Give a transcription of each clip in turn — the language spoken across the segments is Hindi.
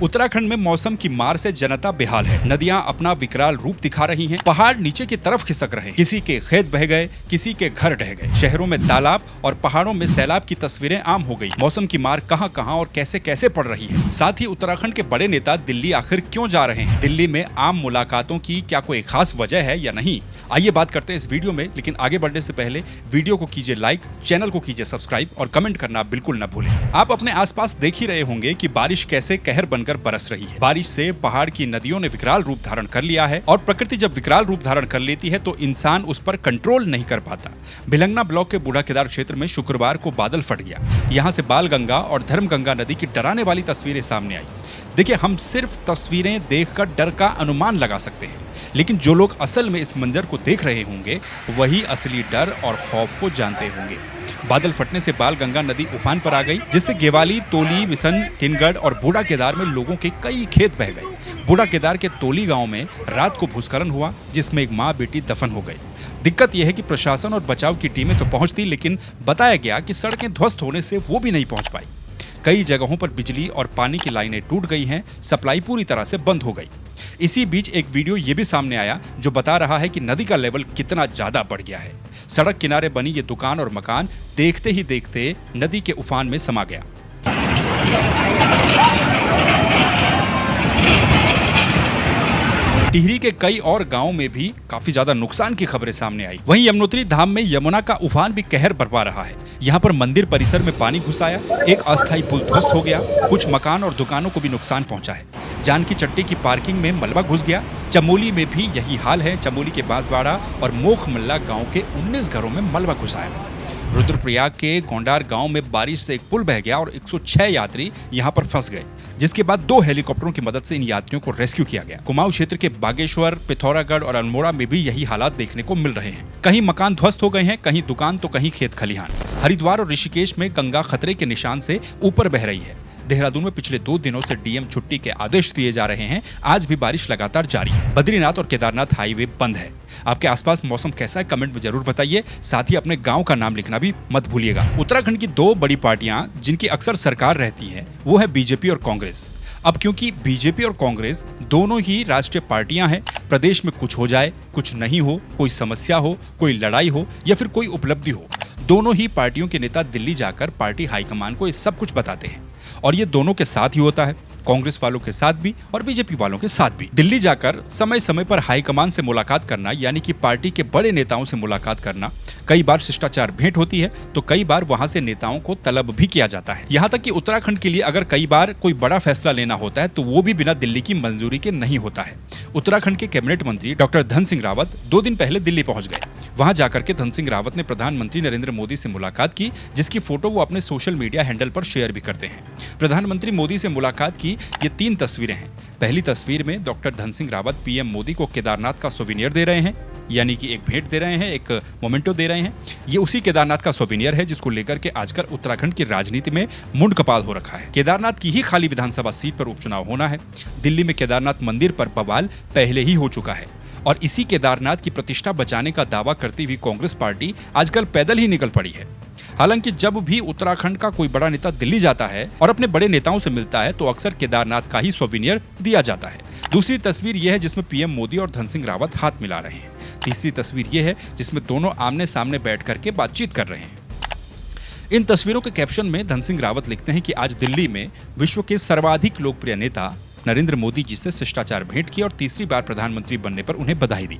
उत्तराखंड में मौसम की मार से जनता बेहाल है। नदियां अपना विकराल रूप दिखा रही हैं। पहाड़ नीचे की तरफ खिसक रहे हैं। किसी के खेत बह गए, किसी के घर ढह गए। शहरों में तालाब और पहाड़ों में सैलाब की तस्वीरें आम हो गई। मौसम की मार कहां-कहां और कैसे-कैसे पड़ रही है। साथ ही उत्तराखंड के बड़े नेता दिल्ली आखिर क्यों जा रहे हैं? दिल्ली में आम मुलाकातों की क्या कोई खास वजह है या नहीं? आइए बात करते हैं इस वीडियो में, लेकिन आगे बढ़ने से पहले वीडियो को कीजिए लाइक, चैनल को कीजिए सब्सक्राइब और कमेंट करना बिल्कुल न भूलें। आप अपने आसपास देख ही रहे होंगे कि बारिश कैसे कहर बनकर बरस रही है। बारिश से पहाड़ की नदियों ने विकराल रूप धारण कर लिया है और प्रकृति जब विकराल रूप धारण कर लेती है तो इंसान उस पर कंट्रोल नहीं कर पाता। भिलंगना ब्लॉक के बूढ़ा केदार क्षेत्र में शुक्रवार को बादल फट गया। यहाँ से बाल गंगा और धर्म गंगा नदी की डराने वाली तस्वीरें सामने आई। देखिए, हम सिर्फ तस्वीरें देखकर डर का अनुमान लगा सकते हैं, लेकिन जो लोग असल में इस मंजर को देख रहे होंगे वही असली डर और खौफ को जानते होंगे। बादल फटने से बाल गंगा नदी उफान पर आ गई, जिससे गेवाली, तोली, विसन, किनगढ़ और बूढ़ा केदार में लोगों के कई खेत बह गए। बूढ़ा केदार के तोली गांव में रात को भूस्खलन हुआ, जिसमें एक मां बेटी दफन हो गई। दिक्कत यह है कि प्रशासन और बचाव की टीमें तो पहुंचती, लेकिन बताया गया कि सड़कें ध्वस्त होने से वो भी नहीं पहुंच पाई। कई जगहों पर बिजली और पानी की लाइनें टूट गई हैं, सप्लाई पूरी तरह से बंद हो गई। इसी बीच एक वीडियो ये भी सामने आया जो बता रहा है कि नदी का लेवल कितना ज्यादा बढ़ गया है। सड़क किनारे बनी ये दुकान और मकान देखते ही देखते नदी के उफान में समा गया। टिहरी के कई और गांवों में भी काफी ज्यादा नुकसान की खबरें सामने आई। वहीं यमुनोत्री धाम में यमुना का उफान भी कहर बरपा रहा है। यहाँ पर मंदिर परिसर में पानी घुस आया, एक अस्थायी पुल ध्वस्त हो गया, कुछ मकान और दुकानों को भी नुकसान पहुंचा है। जानकी चट्टी की पार्किंग में मलबा घुस गया। चमोली में भी यही हाल है। चमोली के बांसवाड़ा और मोखमल्ला गांव के 19 घरों में मलबा घुस आया। रुद्रप्रयाग के गोंडार गांव में बारिश से एक पुल बह गया और 106 यात्री यहां पर फंस गए, जिसके बाद 2 हेलीकॉप्टरों की मदद से इन यात्रियों को रेस्क्यू किया गया। कुमाऊं क्षेत्र के बागेश्वर, पिथौरागढ़ और अल्मोड़ा में भी यही हालात देखने को मिल रहे हैं। कहीं मकान ध्वस्त हो गए हैं, कहीं दुकान तो कहीं खेत खलिहान। हरिद्वार और ऋषिकेश में गंगा खतरे के निशान से ऊपर बह रही है। देहरादून में पिछले 2 दिनों से डीएम छुट्टी के आदेश दिए जा रहे हैं। आज भी बारिश लगातार जारी है। बद्रीनाथ और केदारनाथ हाईवे बंद है। आपके आसपास मौसम कैसा है कमेंट में जरूर बताइए। साथ ही अपने गांव का नाम लिखना भी मत भूलिएगा। उत्तराखंड की 2 बड़ी पार्टियां जिनकी अक्सर सरकार रहती है वो है बीजेपी और कांग्रेस। अब क्योंकि बीजेपी और कांग्रेस दोनों ही राष्ट्रीय पार्टियां हैं, प्रदेश में कुछ हो जाए, कुछ नहीं हो, कोई समस्या हो, कोई लड़ाई हो या फिर कोई उपलब्धि हो, दोनों ही पार्टियों के नेता दिल्ली जाकर पार्टी हाईकमान को ये सब कुछ बताते हैं। और ये दोनों के साथ ही होता है, कांग्रेस वालों के साथ भी और बीजेपी वालों के साथ भी। दिल्ली जाकर समय समय पर हाईकमान से मुलाकात करना, यानी कि पार्टी के बड़े नेताओं से मुलाकात करना, कई बार शिष्टाचार भेंट होती है तो कई बार वहां से नेताओं को तलब भी किया जाता है। यहाँ तक कि उत्तराखंड के लिए अगर कई बार कोई बड़ा फैसला लेना होता है तो वो भी बिना दिल्ली की मंजूरी के नहीं होता है। उत्तराखंड के कैबिनेट मंत्री डॉक्टर धन सिंह रावत 2 दिन पहले दिल्ली पहुंच गए। वहां जाकर के धन सिंह रावत ने प्रधानमंत्री नरेंद्र मोदी से मुलाकात की, जिसकी फोटो वो अपने सोशल मीडिया हैंडल पर शेयर भी करते हैं। प्रधानमंत्री मोदी से मुलाकात की ये 3 तस्वीरें हैं। पहली तस्वीर में डॉक्टर धन सिंह रावत पीएम मोदी को केदारनाथ का सोविनियर दे रहे हैं, यानी कि एक भेंट दे रहे हैं, एक मोमेंटो दे रहे हैं। ये उसी केदारनाथ का सोविनियर है जिसको लेकर के आजकल उत्तराखंड की राजनीति में मुंड कपाल हो रखा है। केदारनाथ की ही खाली विधानसभा सीट पर उपचुनाव होना है। दिल्ली में केदारनाथ मंदिर पर बवाल पहले ही हो चुका है और इसी केदारनाथ की प्रतिष्ठा बचाने का दावा करती हुई कांग्रेस पार्टी आजकल पैदल ही निकल पड़ी है। हालांकि जब भी उत्तराखंड का कोई बड़ा नेता दिल्ली जाता है और अपने बड़े नेताओं से मिलता है तो अक्सर केदारनाथ का ही सोविनियर दिया जाता है। दूसरी तस्वीर यह है जिसमें पीएम मोदी और धन सिंह रावत हाथ मिला रहे हैं। तीसरी तस्वीर यह है जिसमें दोनों आमने सामने बैठ करके बातचीत कर रहे हैं। इन तस्वीरों के कैप्शन में धन सिंह रावत लिखते हैं कि आज दिल्ली में विश्व के सर्वाधिक लोकप्रिय नेता नरेंद्र मोदी जी से शिष्टाचार भेंट की और तीसरी बार प्रधानमंत्री बनने पर उन्हें बधाई दी।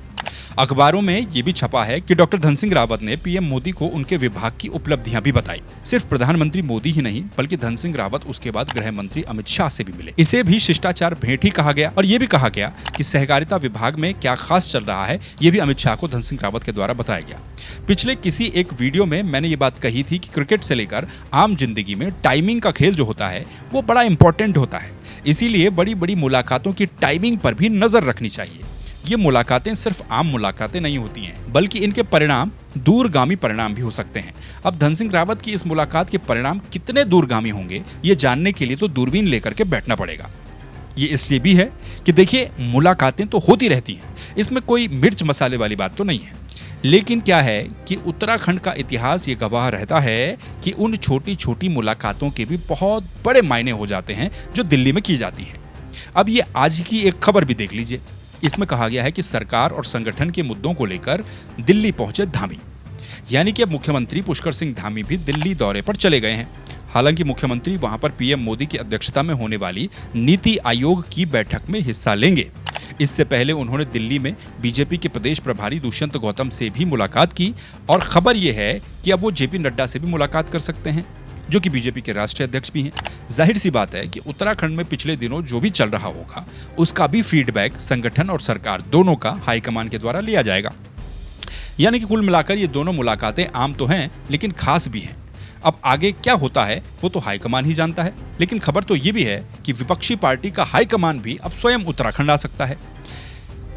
अखबारों में ये भी छपा है कि डॉक्टर धन सिंह रावत ने पीएम मोदी को उनके विभाग की उपलब्धियां भी बताई। सिर्फ प्रधानमंत्री मोदी ही नहीं बल्कि धन सिंह रावत उसके बाद गृह मंत्री अमित शाह से भी मिले। इसे भी शिष्टाचार भेंट ही कहा गया और ये भी कहा गया कि सहकारिता विभाग में क्या खास चल रहा है ये भी अमित शाह को धन सिंह रावत के द्वारा बताया गया। पिछले किसी एक वीडियो में मैंने ये बात कही थी कि क्रिकेट से लेकर आम जिंदगी में टाइमिंग का खेल जो होता है वो बड़ा इंपॉर्टेंट होता है। इसीलिए बड़ी बड़ी मुलाकातों की टाइमिंग पर भी नजर रखनी चाहिए। ये मुलाकातें सिर्फ आम मुलाकातें नहीं होती हैं, बल्कि इनके परिणाम दूरगामी परिणाम भी हो सकते हैं। अब धन सिंह रावत की इस मुलाकात के परिणाम कितने दूरगामी होंगे ये जानने के लिए तो दूरबीन लेकर के बैठना पड़ेगा। ये इसलिए भी है कि देखिए, मुलाकातें तो होती रहती हैं, इसमें कोई मिर्च मसाले वाली बात तो नहीं है। लेकिन क्या है कि उत्तराखंड का इतिहास ये गवाह रहता है कि उन छोटी छोटी मुलाकातों के भी बहुत बड़े मायने हो जाते हैं जो दिल्ली में की जाती हैं। अब ये आज की एक खबर भी देख लीजिए। इसमें कहा गया है कि सरकार और संगठन के मुद्दों को लेकर दिल्ली पहुंचे धामी। यानी कि अब मुख्यमंत्री पुष्कर सिंह धामी भी दिल्ली दौरे पर चले गए हैं। हालांकि मुख्यमंत्री वहां पर पीएम मोदी की अध्यक्षता में होने वाली नीति आयोग की बैठक में हिस्सा लेंगे। इससे पहले उन्होंने दिल्ली में बीजेपी के प्रदेश प्रभारी दुष्यंत गौतम से भी मुलाकात की और खबर यह है कि अब वो जेपी नड्डा से भी मुलाकात कर सकते हैं, जो कि बीजेपी के राष्ट्रीय अध्यक्ष भी हैं। जाहिर सी बात है कि उत्तराखंड में पिछले दिनों जो भी चल रहा होगा उसका भी फीडबैक संगठन और सरकार दोनों का हाईकमान के द्वारा लिया जाएगा। यानी कि कुल मिलाकर ये दोनों मुलाकातें आम तो हैं लेकिन खास भी हैं। अब आगे क्या होता है वो तो हाईकमान ही जानता है, लेकिन खबर तो ये भी है कि विपक्षी पार्टी का हाईकमान भी अब स्वयं उत्तराखंड आ सकता है।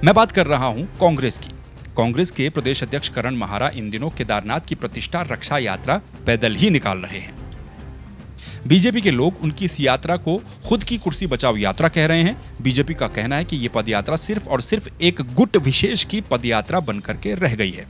मैं बात कर रहा हूं कांग्रेस की। कांग्रेस के प्रदेश अध्यक्ष करण माहारा इन दिनों केदारनाथ की प्रतिष्ठा रक्षा यात्रा पैदल ही निकाल रहे हैं। बीजेपी के लोग उनकी इस यात्रा को खुद की कुर्सी बचाओ यात्रा कह रहे हैं। बीजेपी का कहना है कि ये पदयात्रा सिर्फ और सिर्फ एक गुट विशेष की पदयात्रा बनकर के रह गई है।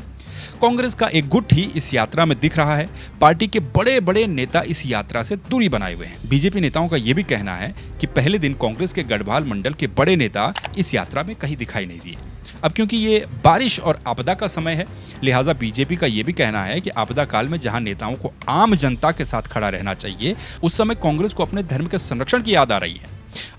कांग्रेस का एक गुट ही इस यात्रा में दिख रहा है। पार्टी के बड़े बड़े नेता इस यात्रा से दूरी बनाए हुए हैं। बीजेपी नेताओं का यह भी कहना है कि पहले दिन कांग्रेस के गढ़वाल मंडल के बड़े नेता इस यात्रा में कहीं दिखाई नहीं दिए। अब क्योंकि ये बारिश और आपदा का समय है, लिहाजा बीजेपी का ये भी कहना है कि आपदा काल में जहां नेताओं को आम जनता के साथ खड़ा रहना चाहिए, उस समय कांग्रेस को अपने धर्म के संरक्षण की याद आ रही है।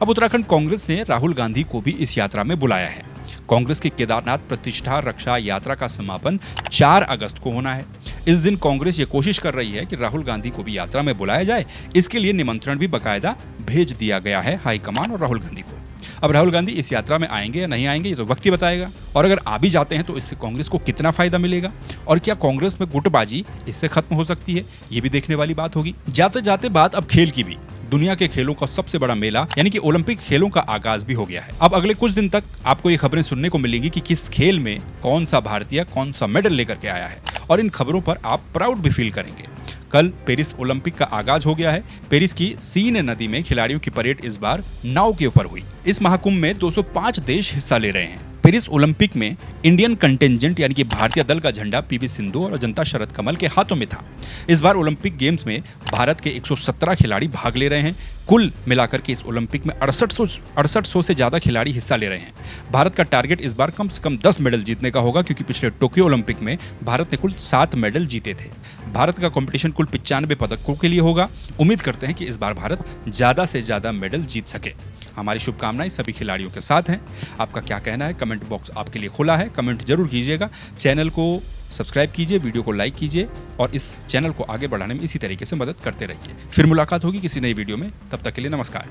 अब उत्तराखंड कांग्रेस ने राहुल गांधी को भी इस यात्रा में बुलाया है। कांग्रेस की केदारनाथ प्रतिष्ठा रक्षा यात्रा का समापन 4 अगस्त को होना है। इस दिन कांग्रेस ये कोशिश कर रही है कि राहुल गांधी को भी यात्रा में बुलाया जाए। इसके लिए निमंत्रण भी बाकायदा भेज दिया गया है हाईकमान और राहुल गांधी को। अब राहुल गांधी इस यात्रा में आएंगे या नहीं आएंगे ये तो वक्त ही बताएगा, और अगर आ भी जाते हैं तो इससे कांग्रेस को कितना फायदा मिलेगा और क्या कांग्रेस में गुटबाजी इससे खत्म हो सकती है, ये भी देखने वाली बात होगी। जाते जाते बात अब खेल की भी। दुनिया के खेलों का सबसे बड़ा मेला यानी कि ओलंपिक खेलों का आगाज भी हो गया है। अब अगले कुछ दिन तक आपको ये खबरें सुनने को मिलेंगी कि किस खेल में कौन सा भारतीय कौन सा मेडल लेकर के आया है, और इन खबरों पर आप प्राउड भी फील करेंगे। कल पेरिस ओलंपिक का आगाज हो गया है। पेरिस की सीन नदी में खिलाड़ियों की परेड इस बार नाव के ऊपर हुई। इस महाकुंभ में 205 देश हिस्सा ले रहे हैं। पेरिस ओलंपिक में इंडियन कंटिजेंट यानी कि भारतीय दल का झंडा पीवी सिंधु और अजंता शरद कमल के हाथों में था। इस बार ओलंपिक गेम्स में भारत के 117 खिलाड़ी भाग ले रहे हैं। कुल मिलाकर के इस ओलंपिक में 6800 से ज्यादा खिलाड़ी हिस्सा ले रहे हैं। भारत का टारगेट इस बार कम से कम 10 मेडल जीतने का होगा, क्योंकि पिछले टोक्यो ओलंपिक में भारत ने कुल 7 मेडल जीते थे। भारत का कंपटीशन कुल 95 पदकों के लिए होगा। उम्मीद करते हैं कि इस बार भारत ज्यादा से ज्यादा मेडल जीत सके। हमारी शुभकामनाएं सभी खिलाड़ियों के साथ हैं। आपका क्या कहना है, कमेंट बॉक्स आपके लिए खुला है, कमेंट जरूर कीजिएगा। चैनल को सब्सक्राइब कीजिए, वीडियो को लाइक कीजिए और इस चैनल को आगे बढ़ाने में इसी तरीके से मदद करते रहिए। फिर मुलाकात होगी किसी नई वीडियो में, तब तक के लिए नमस्कार।